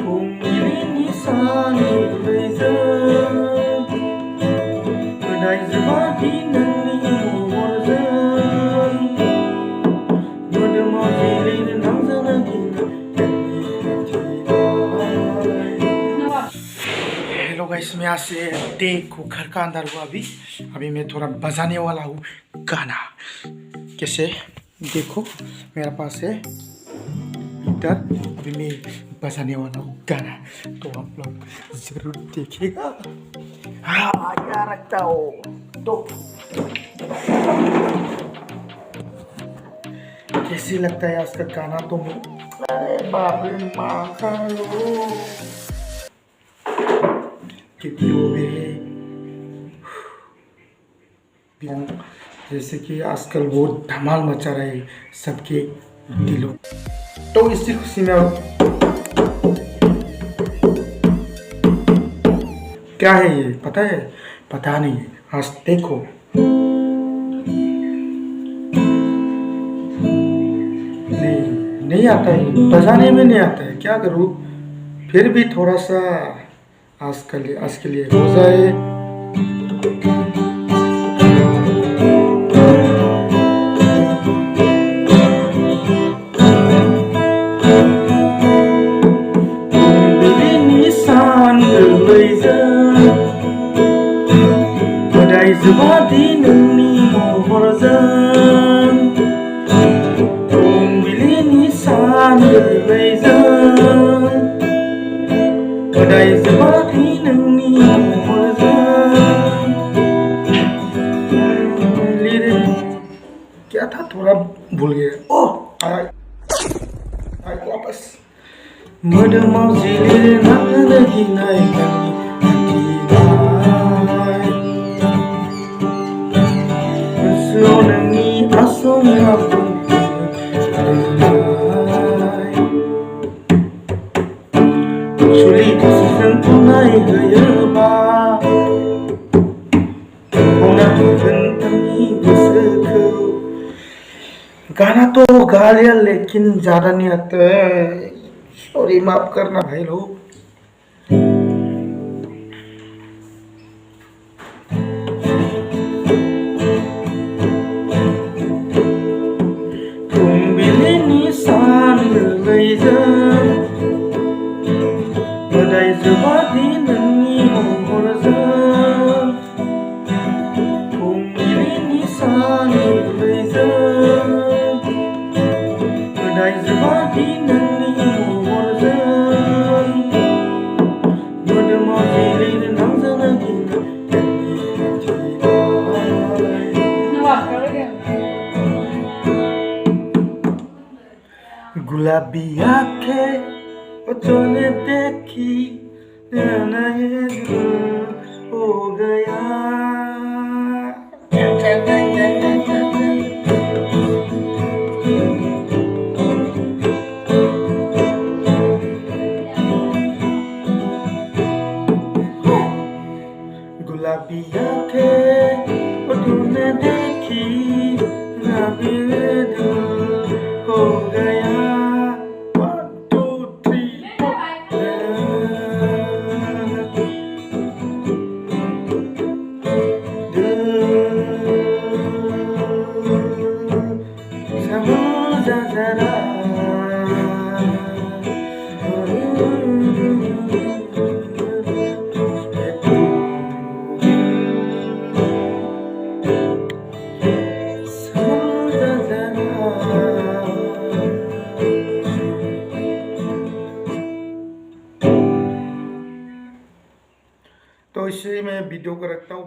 동일인이 산을 위해서 그다이즈가 뒤는 이모버서 너도 머리를 남자나기는 hello guys, मैं यहाँ से देखो घर का अंदर हुआ। अभी मैं थोड़ा बजाने वाला हूँ गाना। कैसे देखो, मेरा पास है गिटार। अभी मैं बजाने वाला हूँ गाना, तो आप लोग जरूर देखिएगा। हाँ, यार रखता हो तो कैसे लगता है आज का गाना। तो अरे बाप रे, माँ का जैसे कि आजकल बहुत धमाल मचा रहा है सबके दिलों। तो इसी खुशी में क्या है ये पता है? पता नहीं है। आज देखो, नहीं आता है, बजाने में नहीं आता है। क्या करूँ? फिर भी थोड़ा सा आज के लिए हो जाए। 그다이즈바디 능니 모호르전 동빌리니 산을웨이전 그다이즈바디 능니 모호르전 क्या था, थोड़ा भूल गया। ओह आया वापस। मदमाव जिले नागलगी नाई नोंनि आसंगा सुलि गोसोजों थुनाय होयोबा खौना होगोन आंनि गोसोखौ। गाना तो गा लिया लेकिन ज्यादा नहीं आता है। सॉरी, माफ करना भाई लोग। 동빌리니 산을웨이전 그다이즈바디 능니 모호르전 동빌리니 산을웨이전 그다이즈바디 능니 모호르전 너도 머리를 남자나기는 गुलाबी आंखें वो तूने देखी ना ये दिल हो गया। गुलाबी आंखें वो तूने देखी ना ये दिल हो गया। तो इसी में वीडियो को रखता हूँ।